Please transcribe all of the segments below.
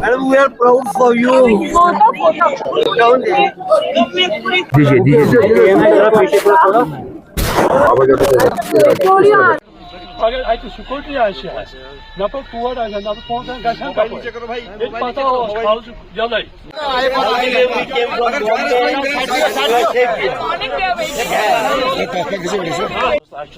Madam, we are proud for you. اگر اتہ security نفر تور نفر 5 گھنٹہ پتہ جلے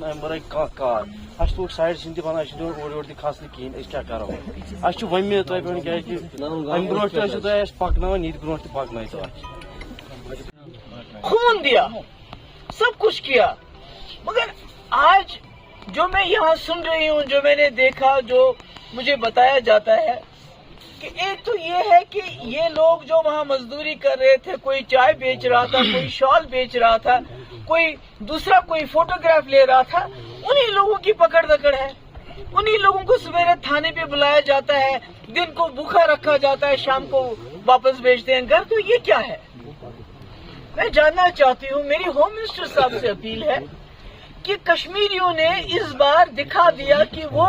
امہ کار توٹ سائڈ سن تہ ونان اور یور تہ کھسنہ کہین کیا کرو ومید تہ پہ کی ام برو تہ پکنان یہ برو تہ پکنائے خون دیا سب کچھ کیا مگر آج جو میں یہاں سن رہی ہوں جو میں نے دیکھا جو مجھے بتایا جاتا ہے کہ ایک تو یہ ہے کہ یہ لوگ جو وہاں مزدوری کر رہے تھے کوئی چائے بیچ رہا تھا کوئی شال بیچ رہا تھا کوئی دوسرا کوئی فوٹوگراف لے رہا تھا انہی لوگوں کی پکڑ دکڑ ہے انہی لوگوں کو سویرے تھانے پہ بلایا جاتا ہے دن کو بھوکا رکھا جاتا ہے شام کو واپس بھیجتے ہیں گھر تو یہ کیا ہے میں جاننا چاہتی ہوں میری ہوم منسٹر صاحب سے اپیل ہے کہ کشمیریوں نے اس بار دکھا دیا کہ وہ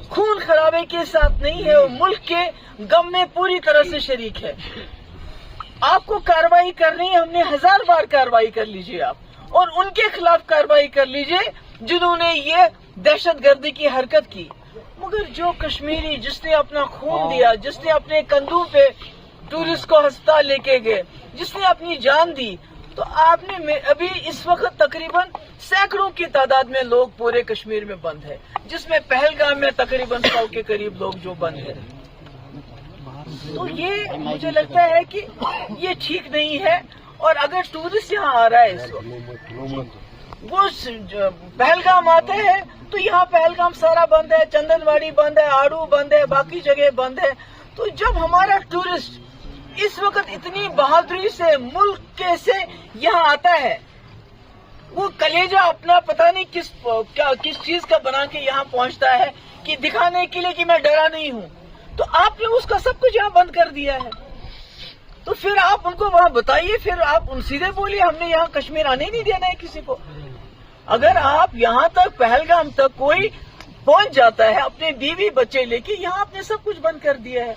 خون خرابے کے ساتھ نہیں ہے وہ ملک کے غم میں پوری طرح سے شریک ہے آپ کو کارروائی کرنی ہے ہم نے 1000 بار کارروائی کر لیجئے آپ اور ان کے خلاف کارروائی کر لیجئے جنہوں نے یہ دہشت گردی کی حرکت کی مگر جو کشمیری جس نے اپنا خون دیا جس نے اپنے کندھوں پہ ٹورسٹ کو ہسپتال لے کے گئے جس نے اپنی جان دی تو آپ نے ابھی اس وقت تقریباً سینکڑوں کی تعداد میں لوگ پورے کشمیر میں بند ہے جس میں پہلگام میں تقریباً 100 کے قریب لوگ جو بند ہیں تو یہ مجھے لگتا ہے کہ یہ ٹھیک نہیں ہے اور اگر ٹورسٹ یہاں آ رہا ہے اس وقت وہ پہلگام آتا ہے تو یہاں پہلگام سارا بند ہے چندن واڑی بند ہے آڑو بند ہے باقی جگہ بند ہے تو جب ہمارا ٹورسٹ اس وقت اتنی بہادری سے ملک سے یہاں آتا ہے وہ کلیجہ اپنا پتہ نہیں کس چیز کا بنا کے یہااں پہنچتا ہے کہ دکھانے کے لیے کہ میں ڈرا نہیں ہوں تو آپ نے اس کا سب کچھ یہاں بند کر دیا ہے تو پھر آپ ان کو وہاں بتائیے پھر آپ ان سیدھے بولیے ہم نے یہاں کشمیر آنے نہیں دینا ہے کسی کو اگر آپ یہاں تک پہلگام تک کوئی پہنچ جاتا ہے اپنے بیوی بچے لے کے یہاں آپ نے سب کچھ بند کر دیا ہے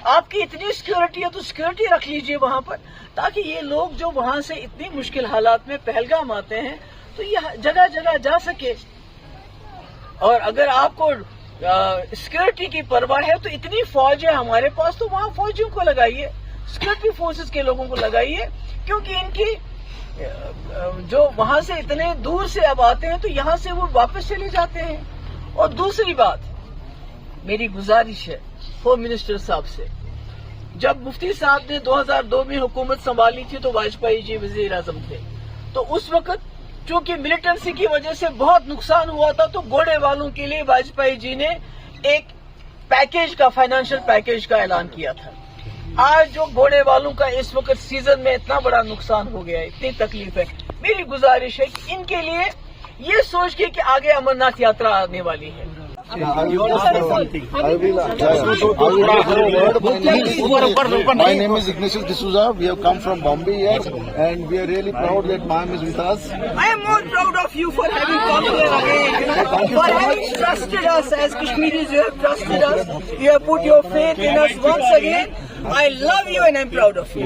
آپ کی اتنی سیکورٹی ہے تو سیکورٹی رکھ لیجئے وہاں پر تاکہ یہ لوگ جو وہاں سے اتنی مشکل حالات میں پہلگام آتے ہیں تو یہ جگہ جگہ جا سکے اور اگر آپ کو سیکورٹی کی پرواہ ہے تو اتنی فوج ہے ہمارے پاس تو وہاں فوجیوں کو لگائیے سیکورٹی فورسز کے لوگوں کو لگائیے کیونکہ ان کی جو وہاں سے اتنے دور سے اب آتے ہیں تو یہاں سے وہ واپس چلے جاتے ہیں اور دوسری بات میری گزارش ہے ہوم منسٹر صاحب سے جب مفتی صاحب نے 2002 میں حکومت سنبھالی تھی تو واجپئی جی وزیر اعظم تھے تو اس وقت چونکہ ملیٹنسی کی وجہ سے بہت نقصان ہوا تھا تو گھوڑے والوں کے لیے واجپئی جی نے ایک پیکیج کا فائنانشل پیکیج کا اعلان کیا تھا آج جو گھوڑے والوں کا اس وقت سیزن میں اتنا بڑا نقصان ہو گیا ہے اتنی تکلیف ہے میری گزارش ہے کہ ان کے لیے یہ سوچ کے کہ آگے امرناتھ یاترا آنے والی ہے My name is Ignatius D'Souza. We have come from Bombay here, and we are really proud that Ma'am is with us. I am more proud of you for having come here again, for having trusted us as Kashmiris. You have trusted us. You have put your faith in us once again. I love you and I am proud of you.